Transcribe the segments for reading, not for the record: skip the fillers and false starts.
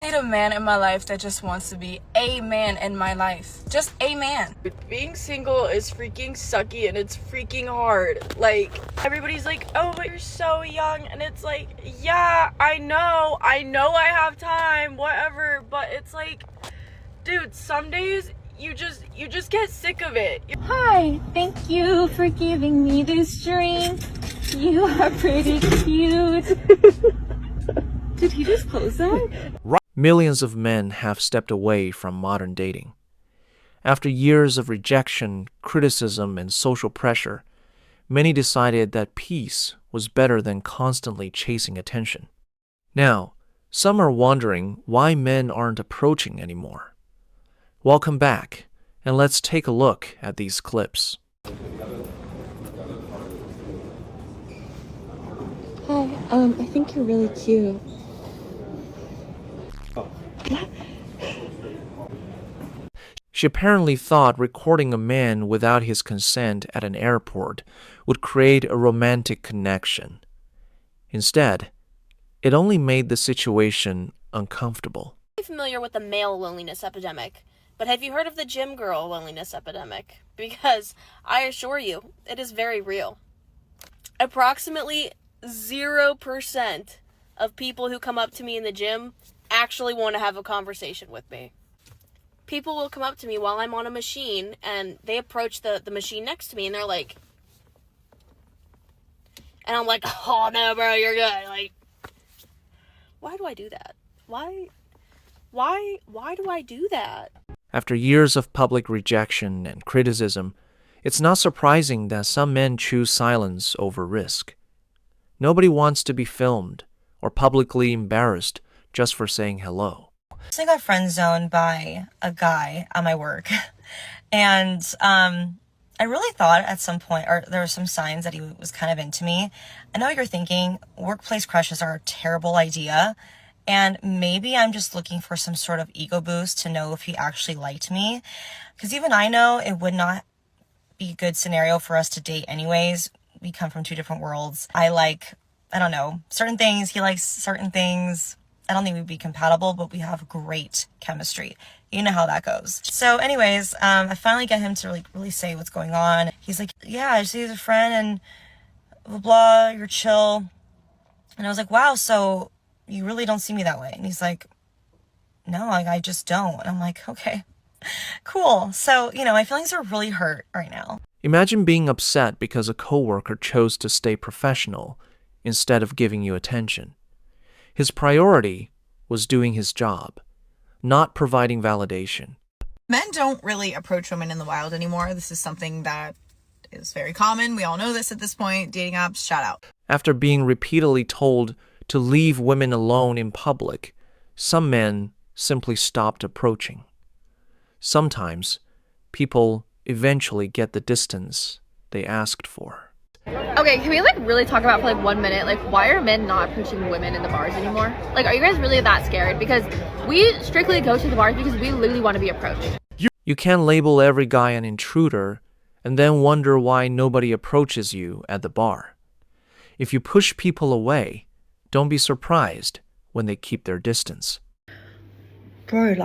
I need a man in my life that just wants to be a man in my life. Just a man. Being single is freaking sucky and it's freaking hard. Like, everybody's like, oh, but you're so young. And it's like, yeah, I know I have time, whatever. But it's like, dude, some days you just get sick of it. Hi, thank you for giving me this drink. You are pretty cute. Did he just close that? Millions of men have stepped away from modern dating. After years of rejection, criticism, and social pressure, many decided that peace was better than constantly chasing attention. Now, some are wondering why men aren't approaching anymore. Welcome back, and let's take a look at these clips. Hi, I think you're really cute. She apparently thought recording a man without his consent at an airport would create a romantic connection. Instead, it only made the situation uncomfortable. I'm familiar with the male loneliness epidemic, but have you heard of the gym girl loneliness epidemic? Because I assure you, it is very real. Approximately 0% of people who come up to me in the gym actually want to have a conversation with me. People will come up to me while I'm on a machine and they approach the machine next to me and they're like, and I'm like, oh no bro, you're good. Like, why do I do that? Why do I do that? After years of public rejection and criticism, it's not surprising that some men choose silence over risk. Nobody wants to be filmed or publicly embarrassed just for saying hello. I got friend zoned by a guy at my work, and I really thought at some point, or there were some signs that he was kind of into me. I know what you're thinking, workplace crushes are a terrible idea, and maybe I'm just looking for some sort of ego boost to know if he actually liked me, because even I know it would not be a good scenario for us to date anyways. We come from two different worlds. I don't know, certain things, he likes certain things. I don't think we'd be compatible, but we have great chemistry. You know how that goes. So anyways, I finally get him to really say what's going on. He's like, yeah, I see he's a friend and blah, blah, you're chill. And I was like, wow, so you really don't see me that way? And he's like, no, I just don't. And I'm like, okay, cool. So, my feelings are really hurt right now. Imagine being upset because a coworker chose to stay professional instead of giving you attention. His priority was doing his job, not providing validation. Men don't really approach women in the wild anymore. This is something that is very common. We all know this at this point. Dating apps, shout out. After being repeatedly told to leave women alone in public, some men simply stopped approaching. Sometimes, people eventually get the distance they asked for. Okay, can we really talk about for 1 minute, why are men not approaching women in the bars anymore? Are you guys really that scared? Because we strictly go to the bars because we literally want to be approached. You can't label every guy an intruder and then wonder why nobody approaches you at the bar. If you push people away, don't be surprised when they keep their distance. Bro,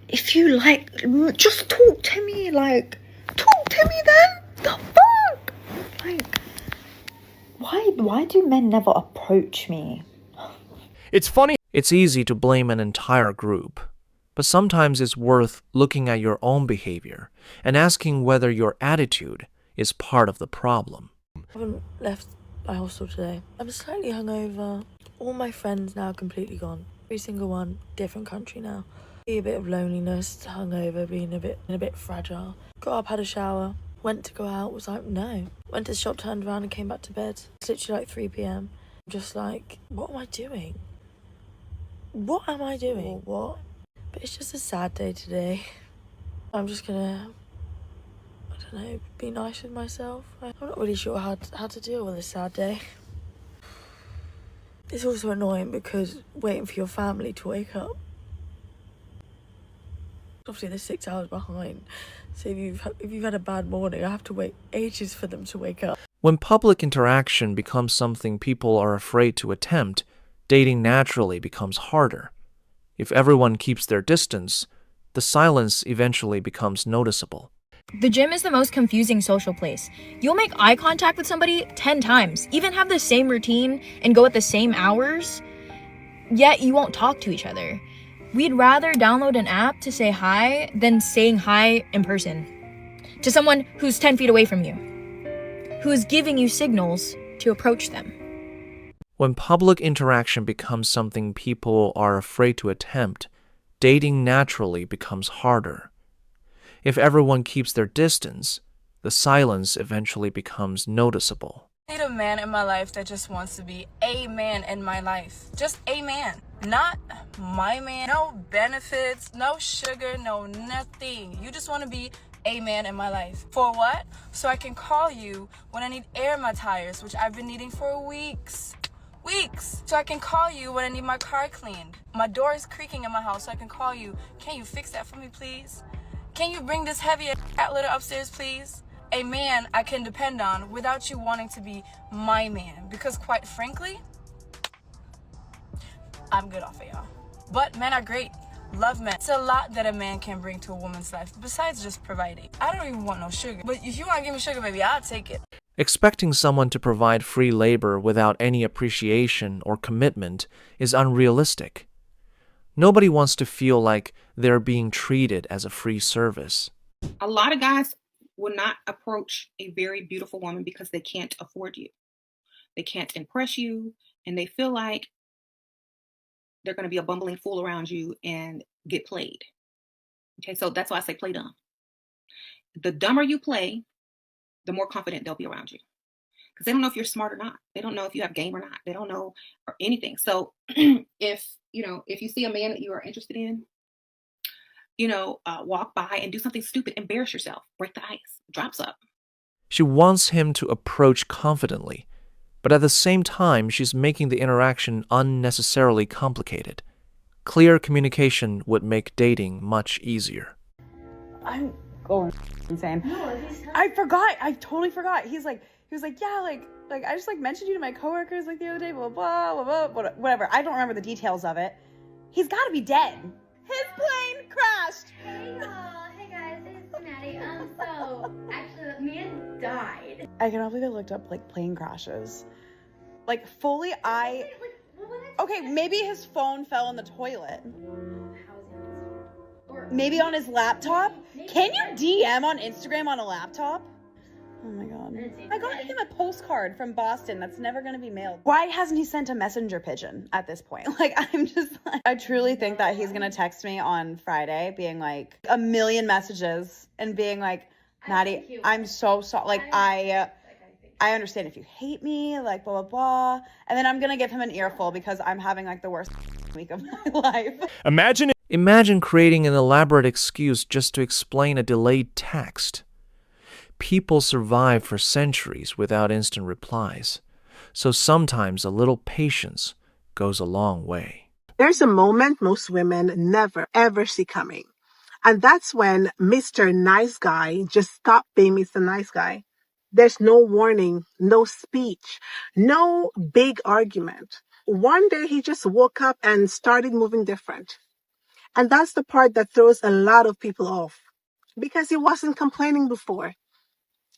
if you just talk to me, talk to me then. The fuck? Why do men never approach me? It's funny. It's easy to blame an entire group, but sometimes it's worth looking at your own behavior and asking whether your attitude is part of the problem. I haven't left my hostel today. I'm slightly hungover. All my friends now completely gone. Every single one, different country now. A bit of loneliness, hungover, being a bit fragile. Got up, had a shower. Went to go out, was like, no. Went to the shop, turned around and came back to bed. It's literally 3 p.m. I'm just what am I doing? What am I doing? Or what? But it's just a sad day today. I'm just gonna, be nice with myself. I'm not really sure how to deal with a sad day. It's also annoying because waiting for your family to wake up. Obviously they're 6 hours behind, so if you've had a bad morning, I have to wait ages for them to wake up. When public interaction becomes something people are afraid to attempt, dating naturally becomes harder. If everyone keeps their distance, the silence eventually becomes noticeable. The gym is the most confusing social place. You'll make eye contact with somebody 10 times, even have the same routine and go at the same hours, yet you won't talk to each other. We'd rather download an app to say hi than saying hi in person to someone who's 10 feet away from you, who is giving you signals to approach them. When public interaction becomes something people are afraid to attempt, dating naturally becomes harder. If everyone keeps their distance, the silence eventually becomes noticeable. I need a man in my life that just wants to be a man in my life. Just a man. Not my man. No benefits, no sugar, no nothing. You just want to be a man in my life. For what? So I can call you when I need air in my tires, which I've been needing for weeks. So I can call you when I need my car cleaned. My door is creaking in my house, so I can call you. Can you fix that for me, please? Can you bring this heavy cat litter upstairs, please? A man I can depend on without you wanting to be my man. Because quite frankly, I'm good off of y'all. But men are great. Love men. It's a lot that a man can bring to a woman's life, besides just providing. I don't even want no sugar. But if you want to give me sugar, baby, I'll take it. Expecting someone to provide free labor without any appreciation or commitment is unrealistic. Nobody wants to feel like they're being treated as a free service. A lot of guys will not approach a very beautiful woman because they can't afford you. They can't impress you, and they feel like they're going to be a bumbling fool around you and get played. Okay, so that's why I say play dumb. The dumber you play, the more confident they'll be around you. Because they don't know if you're smart or not. They don't know if you have game or not. They don't know or anything. So if you see a man that you are interested in, walk by and do something stupid, embarrass yourself, break the ice, drops up. She wants him to approach confidently, but at the same time, she's making the interaction unnecessarily complicated. Clear communication would make dating much easier. I'm going insane. I totally forgot. He was like, yeah, like I just mentioned you to my coworkers the other day, blah, blah, blah, blah, whatever. I don't remember the details of it. He's got to be dead. His plane crashed. Hey y'all, hey guys, it's Maddie. So actually, the man died. I cannot believe I looked up plane crashes. Fully, okay, maybe his phone fell in the toilet. Maybe on his laptop. Can you DM on Instagram on a laptop? Oh my god. I got him a postcard from Boston that's never going to be mailed. Why hasn't he sent a messenger pigeon at this point? I truly think that he's going to text me on Friday being a million messages and being Maddie, I'm so sorry. I understand if you hate me, blah, blah, blah. And then I'm going to give him an earful because I'm having the worst week of my life. Imagine creating an elaborate excuse just to explain a delayed text. People survive for centuries without instant replies, so sometimes a little patience goes a long way. There's a moment most women never, ever see coming. And that's when Mr. Nice Guy just stopped being Mr. Nice Guy. There's no warning, no speech, no big argument. One day he just woke up and started moving different. And that's the part that throws a lot of people off. Because he wasn't complaining before.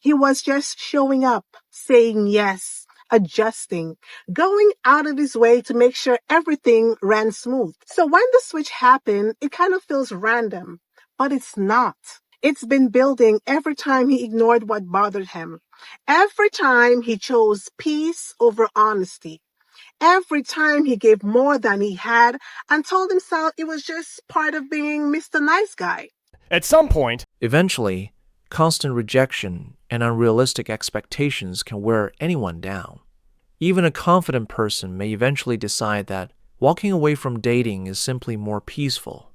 He was just showing up, saying yes, adjusting, going out of his way to make sure everything ran smooth. So when the switch happened, it kind of feels random, but it's not. It's been building every time he ignored what bothered him. Every time he chose peace over honesty. Every time he gave more than he had and told himself it was just part of being Mr. Nice Guy. At some point, eventually, constant rejection and unrealistic expectations can wear anyone down. Even a confident person may eventually decide that walking away from dating is simply more peaceful